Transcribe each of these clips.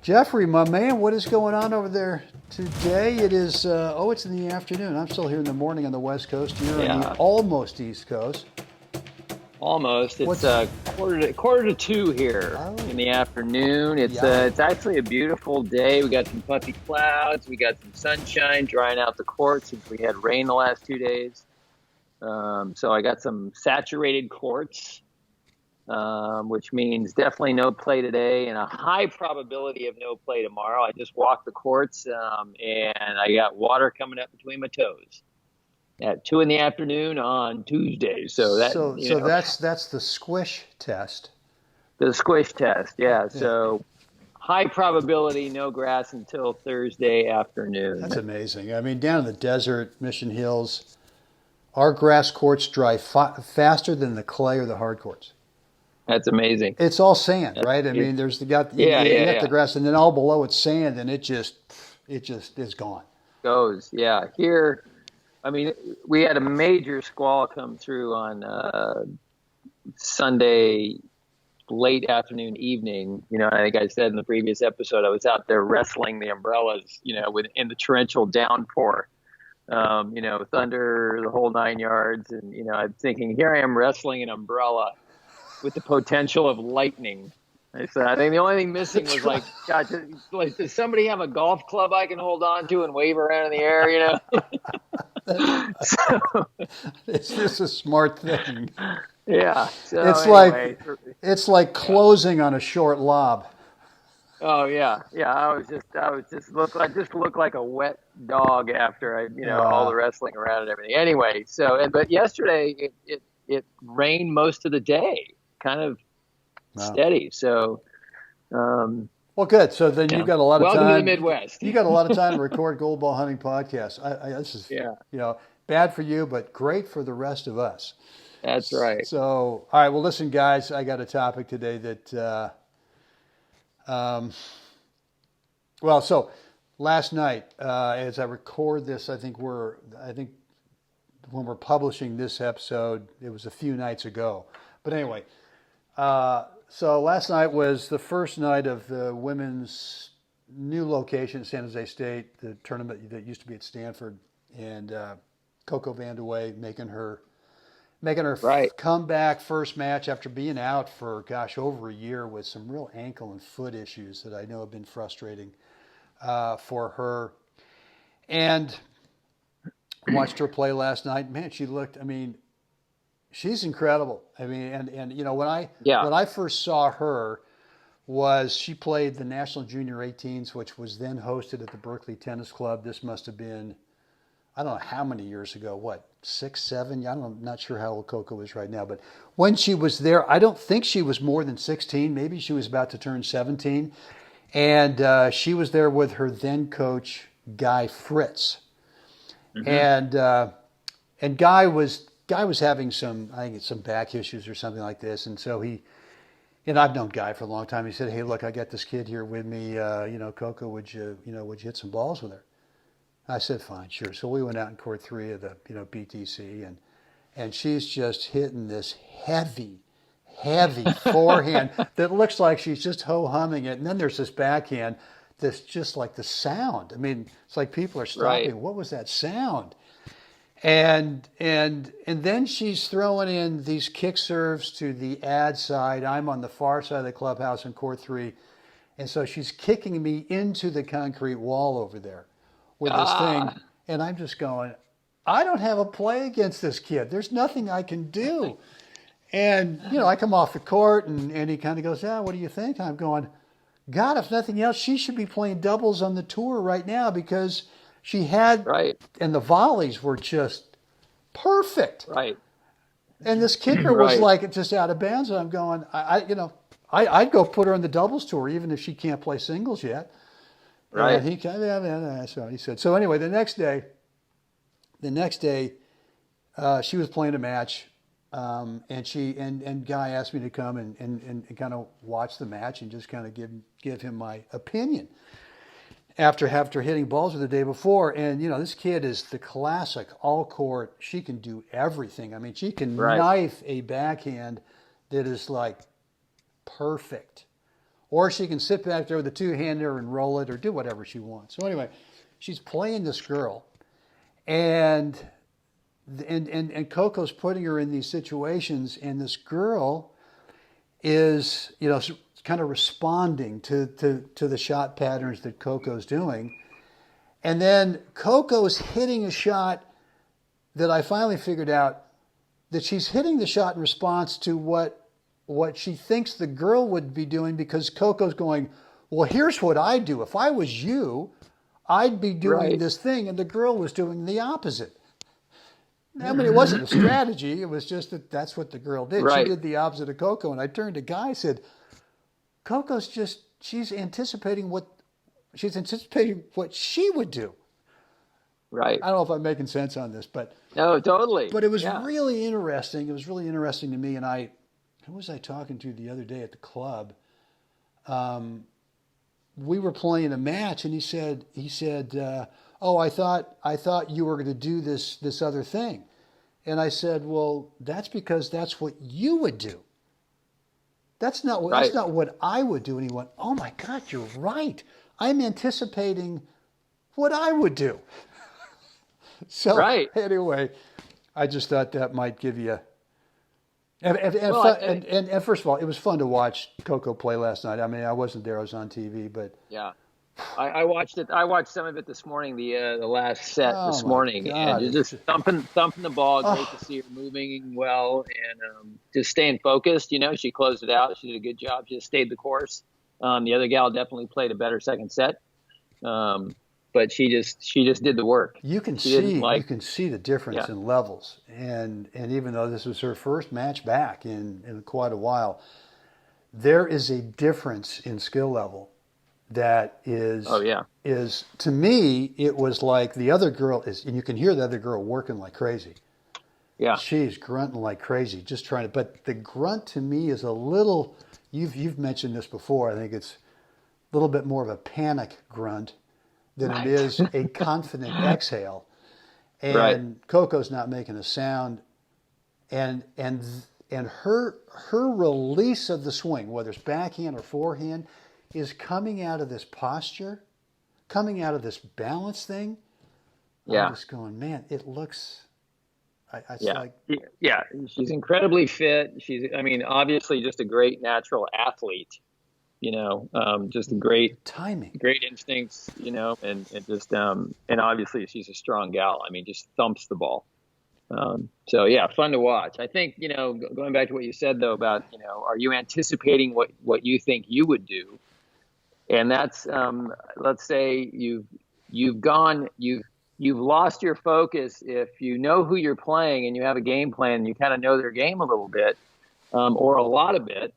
Jeffrey, my man, what is going on over there today? It is, it's in the afternoon. I'm still here in the morning on the West Coast. You're on the Yeah, almost East Coast. almost. It's What's, quarter to two here oh, in the afternoon. yeah. It's actually a beautiful day. We got some puffy clouds. We got some sunshine drying out the court since we had rain the last 2 days. So I got some saturated courts, which means definitely no play today and a high probability of no play tomorrow. I just walked the courts, and I got water coming up between my toes at 2 in the afternoon on Tuesday. So that, So that's the squish test. the squish test. Yeah. Yeah, So high probability, no grass until Thursday that's afternoon. amazing. I mean, down in the desert, Mission Hills, our grass courts dry faster than the clay or the hard courts. That's amazing. It's all sand, right? I mean, It's, there's the got yeah, you yeah, got the yeah. grass, and then all below it's sand, and it just is gone. Goes. Yeah. Here, I mean, we had a major squall come through on Sunday late afternoon, evening. I think I said in the previous episode, I was out there wrestling the umbrellas, in the torrential downpour. Thunder, the whole 9 yards. And, I'm thinking, here I am wrestling an umbrella with the potential of lightning. I said, I think the only thing missing was like, God, does somebody have a golf club I can hold on to and wave around in the air, So, It's just a smart thing. yeah. So It's anyway, it's like yeah. closing on a short lob. Oh yeah, yeah. I just looked like a wet dog after all Uh, the wrestling around and everything. Anyway, but yesterday it rained most of the day, kind of no. steady. So um, Well, good. So then you yeah, got a lot of welcome to the time. Midwest. You got a lot of time to record Gold Ball Hunting podcast. This is, Yeah, bad for you, but great for the rest of us. that's right. So, all right. Well, listen, guys. I got a topic today that. Um, so last night, as I record this, I think when we're publishing this episode, it was a few nights ago. But anyway, so last night was the first night of the women's new location at San Jose State, the tournament that used to be at Stanford, and Coco Vandeweghe making her Right, comeback first match after being out for over a year with some real ankle and foot issues that I know have been frustrating for her. And watched her play last night. Man, she looked. I mean, she's incredible. I mean, and yeah, when I first saw her was she played the National Junior 18s, which was then hosted at the Berkeley Tennis Club. This must have been, I don't know how many years ago. What, 6, 7? I'm not sure how old Coco is right now, but when she was there, I don't think she was more than 16. Maybe she was about to turn 17, and she was there with her then coach Guy Fritz, hmm and Guy was having some, I think it's some back issues or something like this, and so and I've known Guy for a long time. He said, "Hey, look, I got this kid here with me. Coco, would you hit some balls with her?" I said, "Fine, sure." So we went out in court 3 of the BTC, and she's just hitting this heavy forehand that looks like she's just ho humming it, and then there's this backhand that's just like the sound. I mean, it's like people are right, stopping. What was that sound? And then she's throwing in these kick serves to the ad side. I'm on the far side of the clubhouse in court 3, and so she's kicking me into the concrete wall over there with this thing, ah, and I'm just going, I don't have a play against this kid. There's nothing I can do. And I come off the court, and he kind of goes, "Yeah, what do you think?" I'm going, God, if nothing else, she should be playing doubles on the tour right now because she had, right, and the volleys were just perfect. right, And this kicker was right, like just out of bounds. And I'm going, I'd go put her on the doubles tour even if she can't play singles yet. And right. he kind of, that's what he said. So anyway, the next day, she was playing a match, and Guy asked me to come and kind of watch the match and just kind of give him my opinion after hitting balls the day before. And this kid is the classic all court. She can do everything. I mean, she can Right. knife a backhand that is like perfect, or she can sit back there with a two-hander and roll it or do whatever she wants. So anyway, she's playing this girl, and Coco's putting her in these situations, and this girl is, kind of responding to the shot patterns that Coco's doing. And then Coco's hitting a shot that I finally figured out that she's hitting the shot in response to what she thinks the girl would be doing, because Coco's going, well, here's what I'd do. If I was you, I'd be doing this thing. And the girl was doing the opposite. I mean, it wasn't a strategy. It was just that's what the girl did. Right. She did the opposite of Coco. And I turned to Guy and said, Coco's she's anticipating what she would do. Right. I don't know if I'm making sense on this, but no, totally. But it was really interesting. It was really interesting to me. And who was I talking to the other day at the club? We were playing a match, and he said, "Oh, I thought you were going to do this other thing," and I said, "Well, that's because that's what you would do. That's not what I would do." And he went, "Oh my God, you're right. I'm anticipating what I would do." So anyway, I just thought that might give you. And first of all, it was fun to watch Coco play last night. I mean, I wasn't there; I was on TV, but I watched it. I watched some of it this morning, the last set this morning, and just thumping the ball. Great to see her moving well and just staying focused. She closed it out. She did a good job. She just stayed the course. The other gal definitely played a better second set, but she just did the work. You can see the difference in levels, and even though this was her first match back in quite a while, there is a difference in skill level. That is, is to me, it was like the other girl is, and you can hear the other girl working like crazy. Yeah, she's grunting like crazy, just trying to. But the grunt to me is a little. You've mentioned this before. I think it's a little bit more of a panic grunt than it is a confident exhale. And Coco's not making a sound, and her release of the swing, whether it's backhand or forehand, is coming out of this posture, coming out of this balance thing. I'm just going, man, it looks. She's incredibly fit. Obviously just a great natural athlete. Just a great timing, great instincts. And just and obviously she's a strong gal. Just thumps the ball. Fun to watch. I think going back to what you said though about are you anticipating what you think you would do? And that's let's say you've lost your focus. If you know who you're playing and you have a game plan and you kind of know their game a little bit or a lot of it,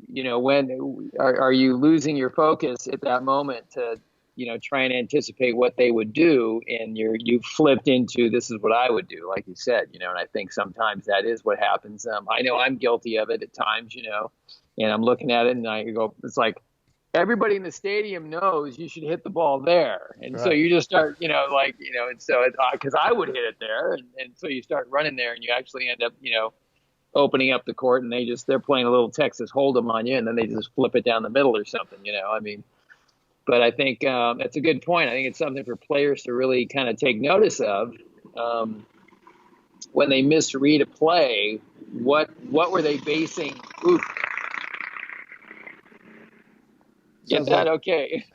when are you losing your focus at that moment to try and anticipate what they would do, and you've flipped into this is what I would do, like you said, and I think sometimes that is what happens. I know I'm guilty of it at times, and I'm looking at it and I go, it's like, everybody in the stadium knows you should hit the ball there. And so you just start, and so it's because I would hit it there. And so you start running there and you actually end up, opening up the court and they're playing a little Texas Hold'em on you and then they just flip it down the middle or something, but I think that's a good point. I think it's something for players to really kind of take notice of when they misread a play. What were they basing? Oof. Get that? Okay.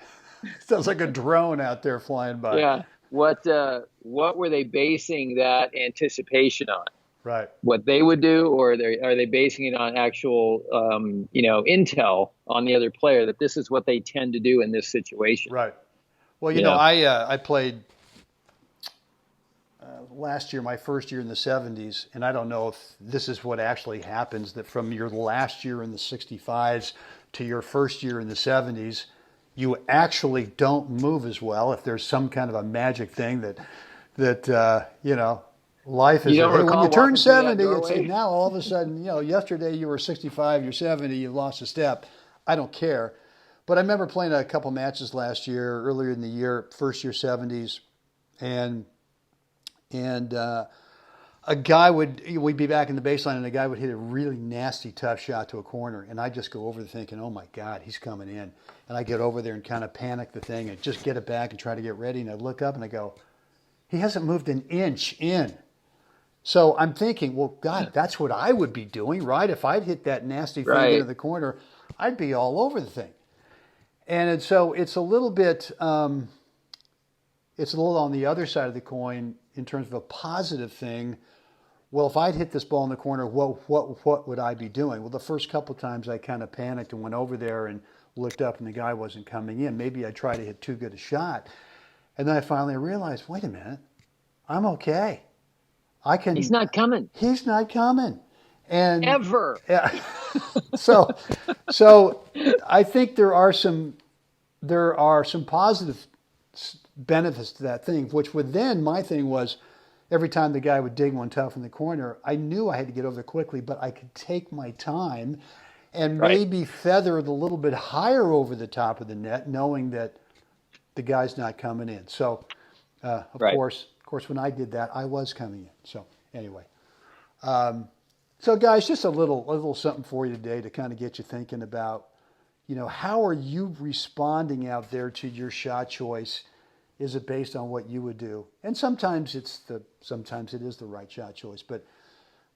Sounds like a drone out there flying by. Yeah. What were they basing that anticipation on? Right. What they would do, or are they basing it on actual, intel on the other player that this is what they tend to do in this situation? Right. Well, I played last year, my first year in the 70s, and I don't know if this is what actually happens, that from your last year in the 65s to your first year in the 70s, you actually don't move as well. If there's some kind of a magic thing that life is. When you turn 70, it's now all of a sudden, yesterday you were 65, you're 70, you lost a step. I don't care. But I remember playing a couple matches last year, earlier in the year, first year 70s, and we'd be back in the baseline, and a guy would hit a really nasty, tough shot to a corner, and I'd just go over there thinking, oh my God, he's coming in. And I get over there and kind of panic the thing and just get it back and try to get ready. And I look up and I go, he hasn't moved an inch in. So I'm thinking, well, God, that's what I would be doing, right? If I'd hit that nasty thing Right. into the corner, I'd be all over the thing. And so it's a little bit, it's a little on the other side of the coin in terms of a positive thing. Well, if I'd hit this ball in the corner, what would I be doing? Well, the first couple of times I kind of panicked and went over there and looked up and the guy wasn't coming in. Maybe I tried to hit too good a shot. And then I finally realized, wait a minute, I'm okay. He's not coming. He's not coming. And Ever. yeah. So I think there are some positive benefits to that thing, which would then, my thing was, every time the guy would dig one tough in the corner, I knew I had to get over there quickly, but I could take my time and Right. maybe feather it a little bit higher over the top of the net, knowing that the guy's not coming in. So, of Right. course, when I did that, I was coming in. So anyway, so guys, just a little something for you today to kind of get you thinking about, how are you responding out there to your shot choice? Is it based on what you would do? And sometimes it is the right shot choice, but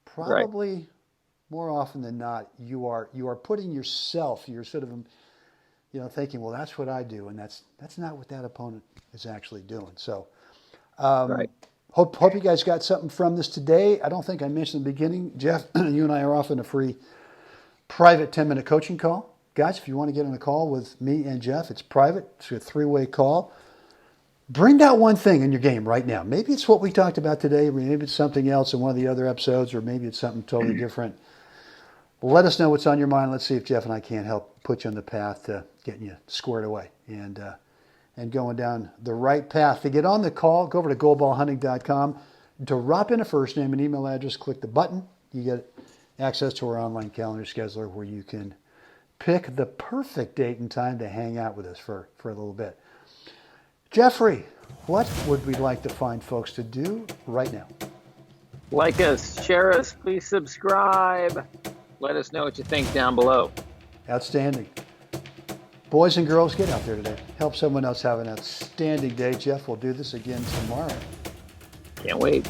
probably more often than not, you are putting yourself, you're sort of, thinking, well, that's what I do, and that's not what that opponent is actually doing. So, Right. hope you guys got something from this today. I don't think I mentioned in the beginning, Jeff, you and I are offering a free private 10-minute coaching call. Guys, if you want to get on a call with me and Jeff, it's private. It's a 3-way call. Bring out one thing in your game right now. Maybe it's what we talked about today. Maybe it's something else in one of the other episodes, or maybe it's something totally different. Let us know what's on your mind. Let's see if Jeff and I can't help put you on the path to getting you squared away and going down the right path. To get on the call, go over to goalballhunting.com. Drop in a first name and email address. Click the button. You get access to our online calendar scheduler where you can pick the perfect date and time to hang out with us for a little bit. Jeffrey, what would we like to find folks to do right now? Like us, share us, please subscribe. Let us know what you think down below. Outstanding. Boys and girls, get out there today. Help someone else have an outstanding day. Jeff will do this again tomorrow. Can't wait.